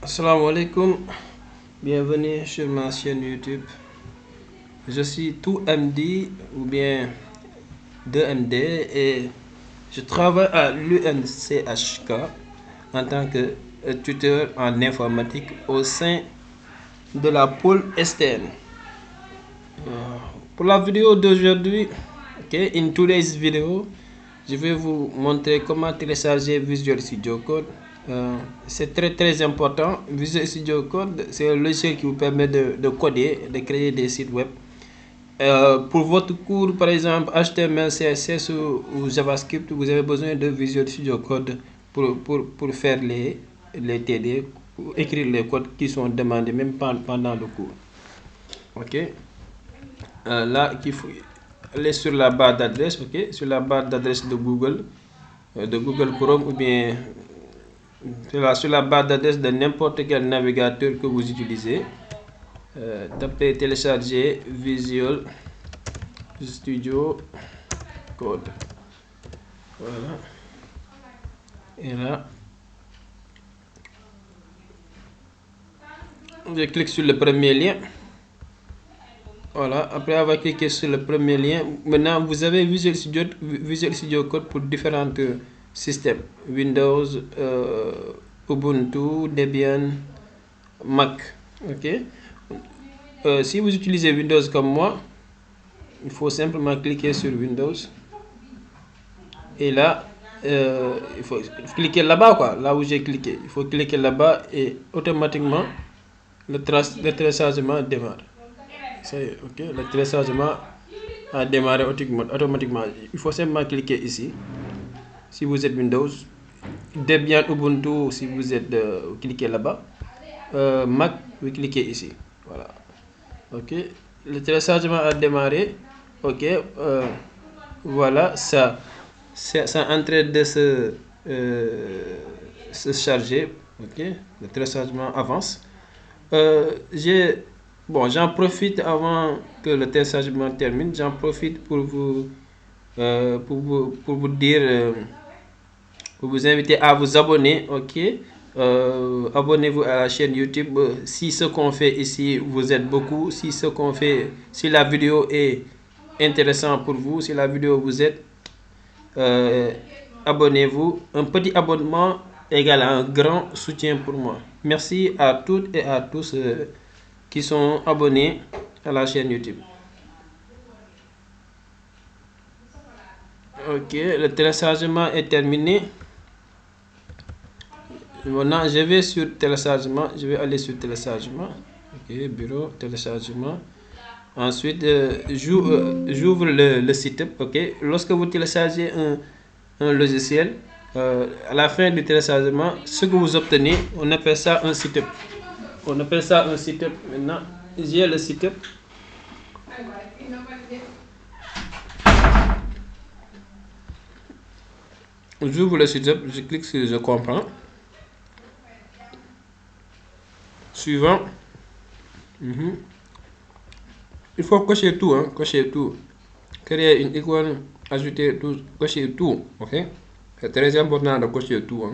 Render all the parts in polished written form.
Assalamu alaikum, bienvenue sur ma chaîne YouTube. Je suis Tout-MD ou bien 2MD et je travaille à l'UNCHK en tant que tuteur en informatique au sein de la pôle STN. Pour la vidéo d'aujourd'hui, in today's video, je vais vous montrer comment télécharger Visual Studio Code. C'est très important. Visual Studio Code, c'est un logiciel qui vous permet de coder, de créer des sites web. Pour votre cours, par exemple, HTML, CSS ou JavaScript, vous avez besoin de Visual Studio Code pour faire les TD, pour écrire les codes qui sont demandés même pendant le cours. Ok. Là, qu'il faut aller sur la barre d'adresse, sur la barre d'adresse de Google Chrome ou bien sur la barre d'adresse de n'importe quel navigateur que vous utilisez. Tapez télécharger Visual Studio Code. Voilà. Et là, je clique sur le premier lien. Voilà, après avoir cliqué sur le premier lien, maintenant vous avez Visual Studio Code pour différents systèmes. Windows, Ubuntu, Debian, Mac. Si vous utilisez Windows comme moi, il faut simplement cliquer sur Windows. Et là, il faut cliquer là-bas, là où j'ai cliqué. Il faut cliquer là-bas et automatiquement, le téléchargement démarre. Ça y est, le téléchargement a démarré automatiquement. Il faut simplement cliquer ici. Si vous êtes Windows, Debian, Ubuntu, si vous êtes cliquez là-bas. Mac, vous cliquez ici. Voilà. Le téléchargement a démarré. Voilà, ça est en train de se charger. Le téléchargement avance. J'en profite avant que le téléchargement termine. J'en profite pour vous dire, pour vous inviter à vous abonner. Abonnez-vous à la chaîne YouTube. Si ce qu'on fait ici vous aide beaucoup, si la vidéo est intéressante pour vous, si la vidéo vous aide, abonnez-vous. Un petit abonnement égale un grand soutien pour moi. Merci à toutes et à tous qui sont abonnés à la chaîne YouTube. Le téléchargement est terminé. Maintenant, je vais sur téléchargement. Je vais aller sur téléchargement. Bureau, téléchargement. Ensuite, j'ouvre le site. Lorsque vous téléchargez un logiciel, à la fin du téléchargement, ce que vous obtenez, on appelle ça un site. Maintenant, j'ai le site. J'ouvre le site, je clique sur je comprends. Suivant. Il faut cocher tout, cocher tout. Créer une icône, ajouter tout, cocher tout, C'est très important de cocher tout,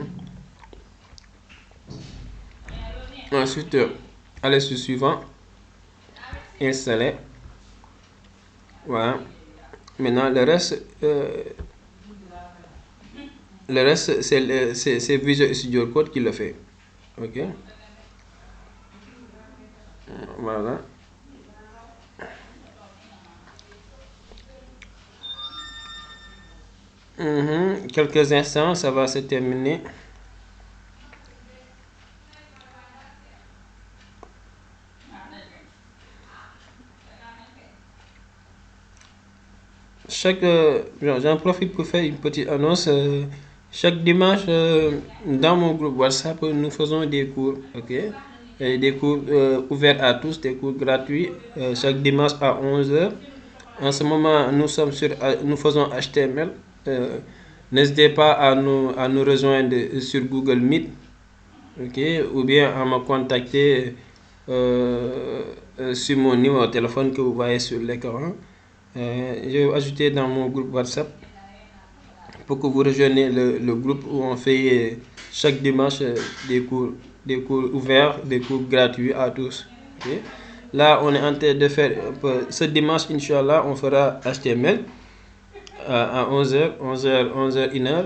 Ensuite, aller sur suivant, installer. Voilà. Maintenant, le reste, c'est Visual Studio Code qui le fait. Voilà. Quelques instants, ça va se terminer. J'en profite pour faire une petite annonce. Chaque dimanche, dans mon groupe WhatsApp, nous faisons des cours, Et des cours ouverts à tous, des cours gratuits, chaque dimanche à 11h. En ce moment, nous faisons HTML. N'hésitez pas à nous rejoindre sur Google Meet, ou bien à me contacter sur mon numéro de téléphone que vous voyez sur l'écran. Je vais ajouter dans mon groupe WhatsApp. pour que vous rejoigniez le groupe où on fait chaque dimanche des cours ouverts, des cours gratuits à tous. Okay? Là, on est en train de faire, ce dimanche, Inch'Allah, on fera HTML à 11h, 11h, 1h.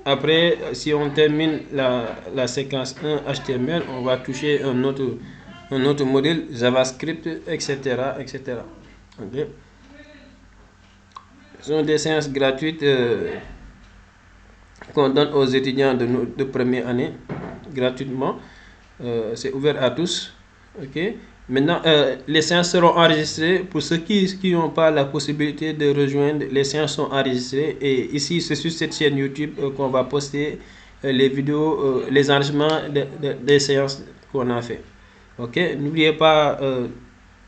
Après, si on termine la séquence 1 HTML, on va toucher un autre module, JavaScript, etc. etc. Okay? Ce sont des séances gratuites qu'on donne aux étudiants de première année, gratuitement. C'est ouvert à tous. Okay? Maintenant, les séances seront enregistrées. Pour ceux qui n'ont pas la possibilité de rejoindre, les séances sont enregistrées. Et ici, c'est sur cette chaîne YouTube qu'on va poster les vidéos, les enregistrements des séances qu'on a fait. Ok? N'oubliez pas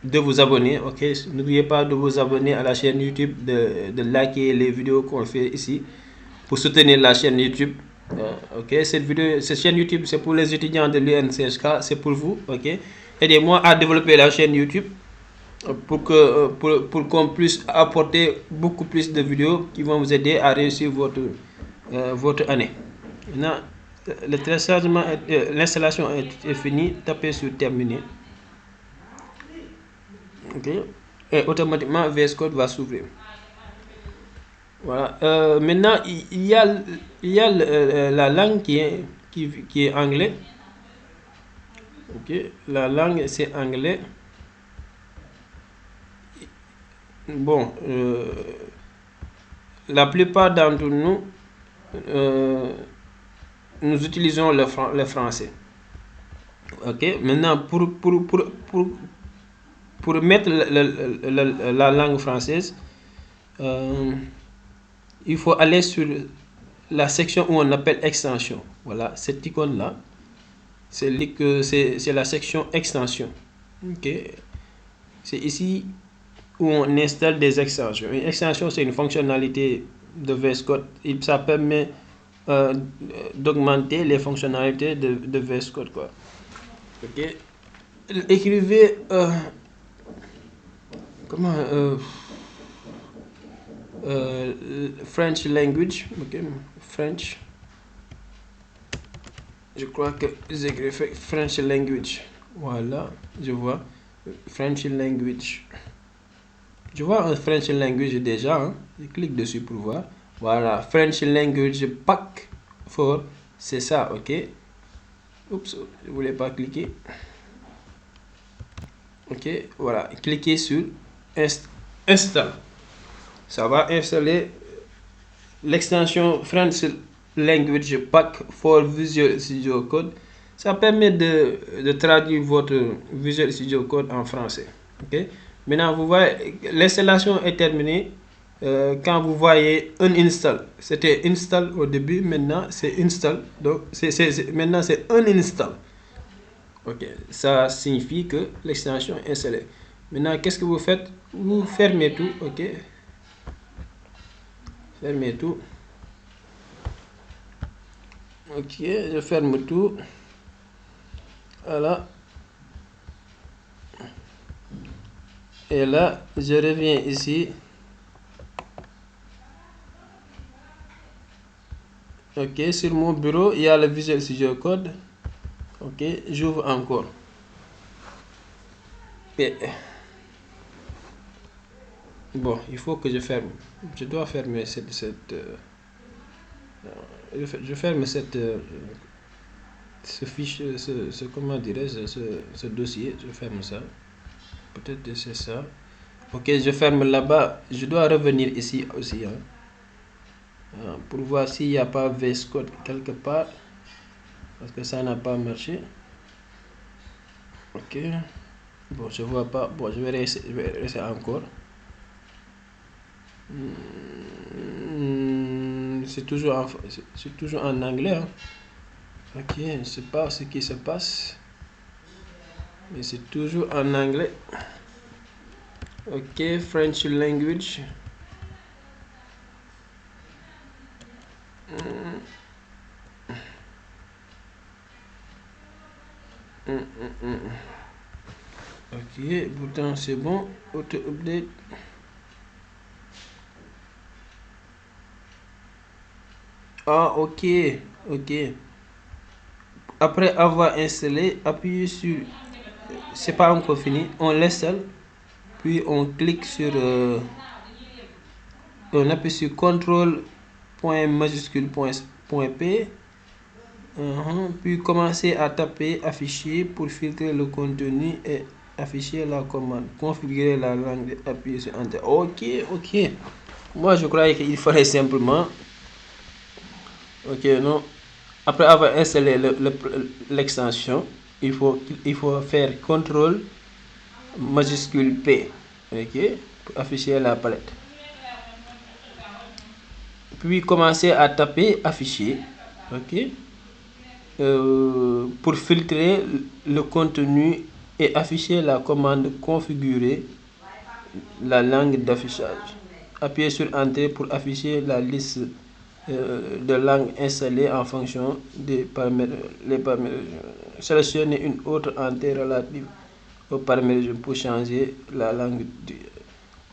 de vous abonner. Ok? N'oubliez pas de vous abonner à la chaîne YouTube, de liker les vidéos qu'on fait ici pour soutenir la chaîne YouTube. Ok, cette chaîne YouTube, c'est pour les étudiants de l'UNCHK, c'est pour vous. Ok, aidez-moi à développer la chaîne YouTube pour qu'on puisse apporter beaucoup plus de vidéos qui vont vous aider à réussir votre année. Maintenant, le téléchargement, l'installation est finie. Tapez sur terminer. Ok, et automatiquement VS Code va s'ouvrir. Voilà. Maintenant, il y a la langue qui est anglais. Ok, la langue c'est anglais. Bon, la plupart d'entre nous, nous utilisons le français. Ok, maintenant pour mettre la langue française, il faut aller sur la section où on appelle extension. Voilà, cette icône là, c'est la section extension. Ok, c'est ici où on installe des extensions. Une extension, c'est une fonctionnalité de VS Code. Ça permet d'augmenter les fonctionnalités de VS Code, quoi. Ok, écrivez comment French language. Ok, French. Je crois que j'ai fait French language. Voilà, je vois French language. Je vois un French language déjà. Hein? Je clique dessus pour voir. Voilà, French language pack 4. C'est ça, ok. Oups, je voulais pas cliquer. Ok, voilà. Cliquez sur Install. Ça va installer l'extension French Language Pack for Visual Studio Code. Ça permet de traduire votre Visual Studio Code en français. Ok. Maintenant, vous voyez, l'installation est terminée. Quand vous voyez uninstall, c'était install au début, maintenant c'est install. Donc, maintenant c'est uninstall. Ok, ça signifie que l'extension est installée. Maintenant, qu'est-ce que vous faites? Vous fermez tout, ok. Fermez tout. Ok, je ferme tout. Voilà. Et là, je reviens ici. Ok, sur mon bureau, il y a le Visual Studio Code. Ok, j'ouvre encore. Et bon, il faut que je ferme. Je dois fermer je ferme ce fichier, comment dirais-je, ce dossier. Je ferme ça. Peut-être que c'est ça. Ok, je ferme là-bas. Je dois revenir ici aussi. Hein, pour voir s'il n'y a pas VS Code quelque part. Parce que ça n'a pas marché. Ok. Bon, je vois pas. Bon, je vais rester encore. C'est toujours en anglais. Hein. Ok, je ne sais pas ce qui se passe. Mais c'est toujours en anglais. Ok, French language. Ok, pourtant c'est bon. Auto update. Ah, ok, ok. Après avoir installé, appuyez sur, c'est pas encore fini, on l'installe, puis on clique sur, on appuie sur contrôle point majuscule point P. Puis commencer à taper afficher pour filtrer le contenu et afficher la commande. Configurer la langue, appuyer sur Enter. Ok, ok. Moi, je croyais qu'il fallait simplement. Ok, non. Après avoir installé l'extension, il faut faire CTRL majuscule P. Ok, pour afficher la palette. Puis commencer à taper afficher. Ok. Pour filtrer le contenu et afficher la commande configurer la langue d'affichage. Appuyez sur Enter pour afficher la liste de langues installées en fonction des paramètres. Sélectionnez une autre Enter relative aux paramètres pour changer la langue.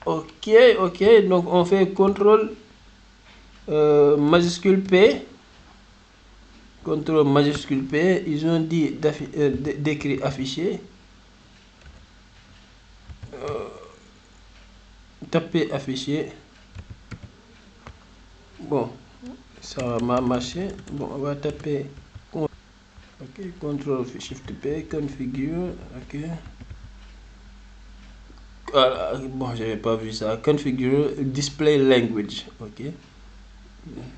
Ok, ok. Donc on fait CTRL majuscule P. CTRL majuscule P, ils ont dit d'écrire afficher. Taper afficher. Bon, ça m'a marché. Bon, on va taper. Ok, CTRL Shift P, configure. Ok. Voilà, bon, j'avais pas vu ça. Configure display language. Ok.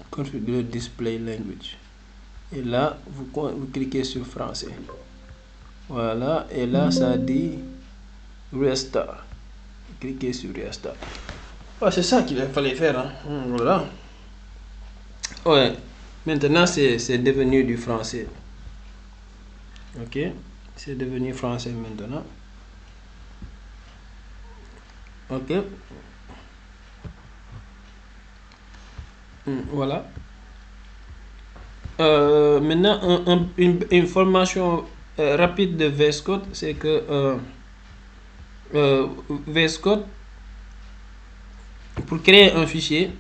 Configure display language. Et là, vous cliquez sur français. Voilà, et là, ça dit restart. Cliquez sur restart. Oh, c'est ça qu'il fallait faire. Hein. Voilà. Ouais. Maintenant, c'est devenu du français. Ok. C'est devenu français maintenant. Ok. Voilà. Maintenant, une formation rapide de VS Code, c'est que VS Code, pour créer un fichier,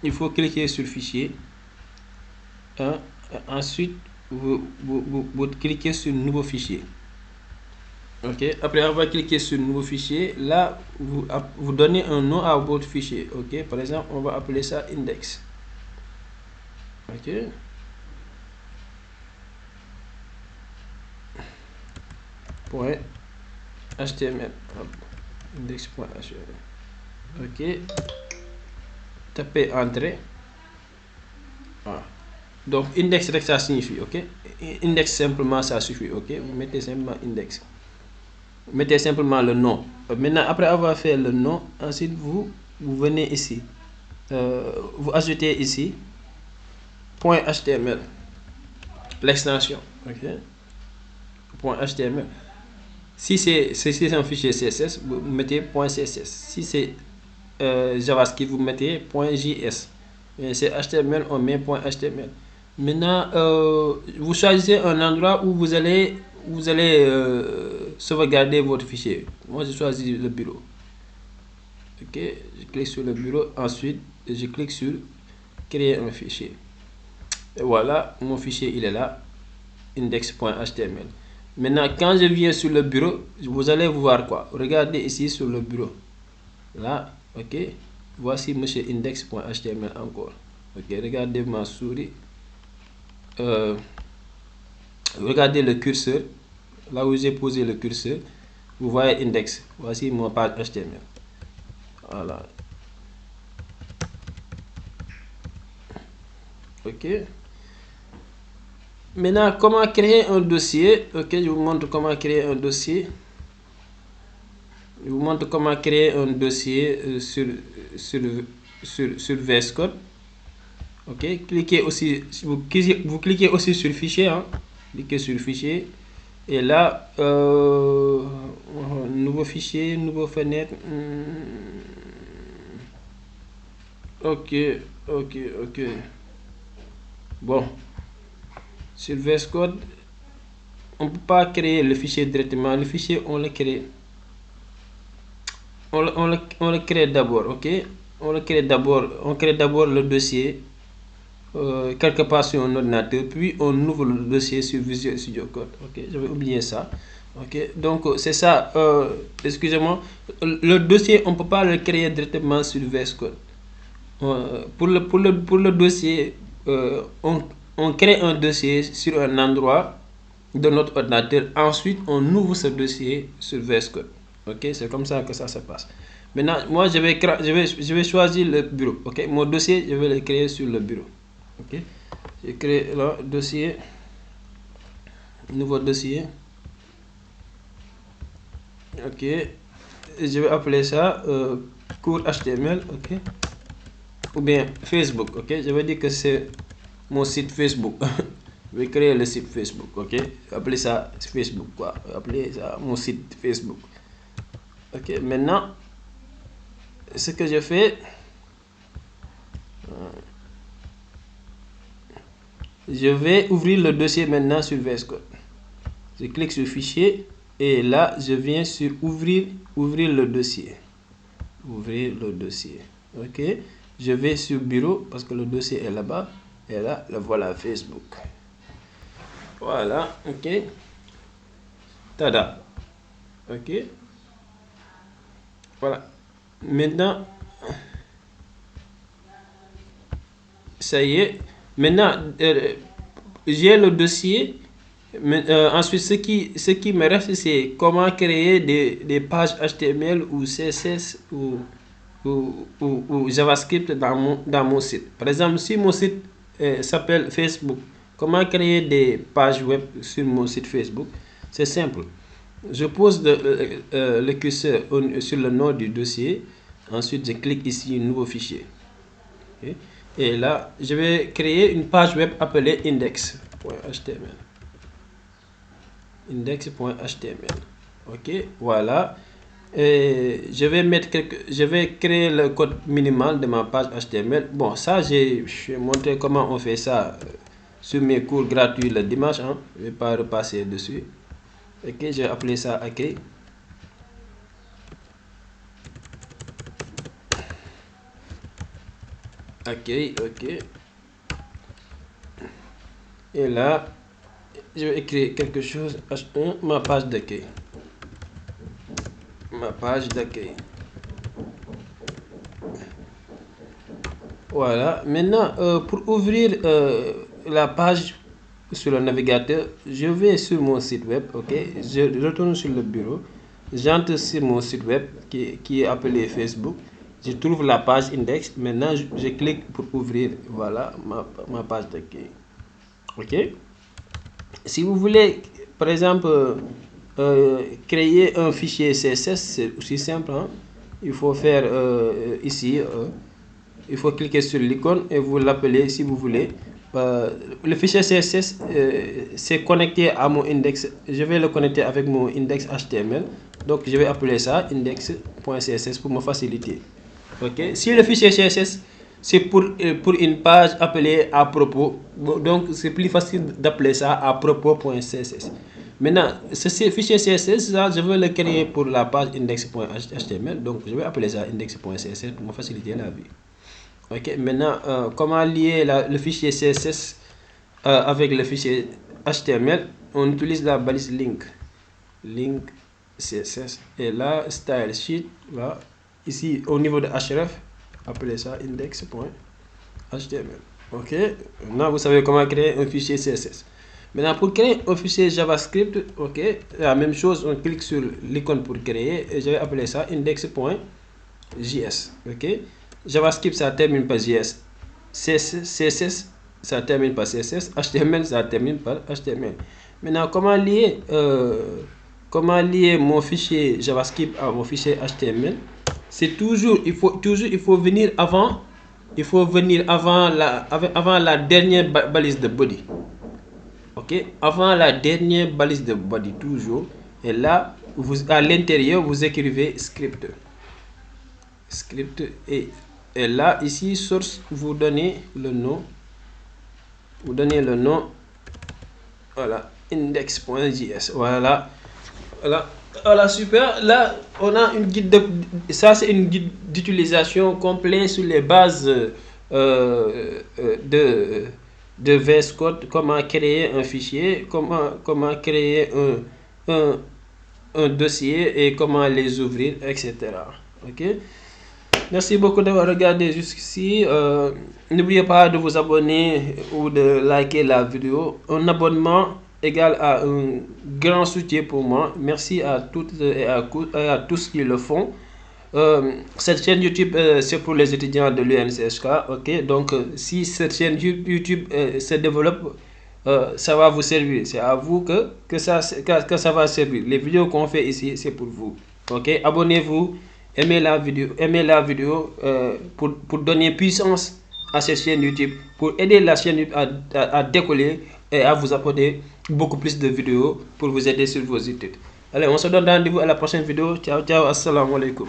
il faut cliquer sur fichier. Hein, ensuite, vous cliquez sur nouveau fichier. Ok. Après avoir cliqué sur nouveau fichier, là, vous donnez un nom à votre fichier. Ok. Par exemple, on va appeler ça index. Ok. Point HTML. Index.html. Ok. Tapez Entrée. Voilà. Donc index ça signifie, ok. Index simplement ça suffit, ok. Vous mettez simplement index. Vous mettez simplement le nom. Maintenant, après avoir fait le nom, ensuite vous venez ici. Vous ajoutez ici point HTML. L'extension, ok. Point HTML. Si c'est un fichier CSS, vous mettez point CSS. Si c'est JavaScript, vous mettez point JS. C'est HTML, on met point HTML. Maintenant, vous choisissez un endroit où vous allez sauvegarder votre fichier. Moi, je choisis le bureau. Ok, je clique sur le bureau. Ensuite, je clique sur créer un fichier. Et voilà, mon fichier, il est là. Index.html. Maintenant, quand je viens sur le bureau, vous allez voir quoi? Regardez ici sur le bureau. Là, ok. Voici monsieur index.html encore. Ok, regardez ma souris. Regardez le curseur. Là où j'ai posé le curseur, vous voyez index. Voici mon page HTML. Voilà. Ok. Maintenant, comment créer un dossier? Ok, je vous montre comment créer un dossier. Je vous montre comment créer un dossier sur VS Code. Ok, cliquez aussi, vous cliquez aussi sur fichier. Hein. Cliquez sur fichier. Et là, nouveau fichier, nouveau fenêtre. Ok, ok, ok. Bon, sur VS Code, on ne peut pas créer le fichier directement. Le fichier, on le crée. On le crée d'abord, ok. On crée d'abord le dossier. quelque part sur un ordinateur, puis on ouvre le dossier sur Visual Studio Code. Ok, j'avais oublié ça. Ok, donc c'est ça. Excusez-moi, le dossier, on ne peut pas le créer directement sur VS Code. Pour le dossier, on crée un dossier sur un endroit de notre ordinateur. Ensuite, on ouvre ce dossier sur VS Code. Ok, c'est comme ça que ça se passe. Maintenant, moi, je vais choisir le bureau. Ok, mon dossier, je vais le créer sur le bureau. Ok, je crée le dossier, nouveau dossier. Ok, je vais appeler ça cours HTML. Ok, ou bien Facebook. Ok, je vais dire que c'est mon site Facebook. Je vais créer le site Facebook. Ok, appeler ça Facebook, quoi. Appeler ça mon site Facebook. Ok, maintenant, ce que je fais, je vais ouvrir le dossier maintenant sur VS Code. Je clique sur fichier et là je viens sur ouvrir le dossier. Ouvrir le dossier. Ok, je vais sur bureau parce que le dossier est là-bas. Et là, le voilà, Facebook. Voilà, ok. Tada. Ok. Voilà. Maintenant, ça y est. Maintenant, j'ai le dossier. Ensuite, ce qui me reste, c'est comment créer des pages HTML ou CSS ou JavaScript dans mon site. Par exemple, si mon site s'appelle Facebook, comment créer des pages web sur mon site Facebook? C'est simple. Je pose le curseur sur le nom du dossier. Ensuite, je clique ici, nouveau fichier. Okay. Et là, je vais créer une page web appelée index.html. Index.html. Ok, voilà. Et je vais créer le code minimal de ma page HTML. Bon, ça, j'ai montré comment on fait ça sur mes cours gratuits le dimanche. Hein. Je ne vais pas repasser dessus. Ok, je vais appeler ça accueil. Accueil, ok. Et là, je vais écrire quelque chose. H1, ma page d'accueil. Ma page d'accueil. Voilà. Maintenant, pour ouvrir la page sur le navigateur, je vais sur mon site web, ok. Je retourne sur le bureau. J'entre sur mon site web qui est appelé Facebook. Je trouve la page index. Maintenant, je clique pour ouvrir. Voilà ma page d'accueil. Ok. Si vous voulez, par exemple, créer un fichier CSS, c'est aussi simple. Hein? Il faut faire ici, il faut cliquer sur l'icône et vous l'appelez si vous voulez. Le fichier CSS, c'est connecté à mon index. Je vais le connecter avec mon index HTML. Donc, je vais appeler ça index.css pour me faciliter. Ok. Si le fichier CSS, c'est pour une page appelée à propos. Donc, c'est plus facile d'appeler ça à propos.css. Maintenant, ce fichier CSS, là, je vais le créer pour la page index.html. Donc, je vais appeler ça index.css pour me faciliter la vie. Ok. Maintenant, comment lier le fichier CSS avec le fichier HTML? On utilise la balise link. Link CSS. Et là, style sheet, là. Ici, au niveau de href, appelez ça index.html. Ok. Maintenant, vous savez comment créer un fichier CSS. Maintenant, pour créer un fichier JavaScript, ok, la même chose, on clique sur l'icône pour créer et je vais appeler ça index.js. Ok. JavaScript, ça termine par JS. CSS, ça termine par CSS. HTML, ça termine par HTML. Maintenant, comment lier mon fichier JavaScript à mon fichier HTML? C'est toujours, il faut venir avant la dernière balise de body. Ok, avant la dernière balise de body, toujours. Et là, à l'intérieur, vous écrivez script. Script et là, ici, source, vous donnez le nom. Voilà, index.js. Voilà. Voilà, super. Là, on a une guide ça c'est une guide d'utilisation complet sur les bases de VS Code, comment créer un fichier, comment créer un dossier et comment les ouvrir, etc. Ok. Merci beaucoup d'avoir regardé jusqu'ici. N'oubliez pas de vous abonner ou de liker la vidéo. Un abonnement égale à un grand soutien pour moi. Merci à toutes et à tous qui le font. Cette chaîne YouTube, c'est pour les étudiants de l'UNCSK. Ok, donc si cette chaîne YouTube se développe, ça va vous servir. C'est à vous que ça va servir. Les vidéos qu'on fait ici, c'est pour vous. Ok, abonnez-vous, aimez la vidéo pour donner puissance à cette chaîne YouTube, pour aider la chaîne YouTube à décoller et à vous apporter beaucoup plus de vidéos pour vous aider sur vos études. Allez, on se donne rendez-vous à la prochaine vidéo. Ciao, ciao, assalamu alaikum.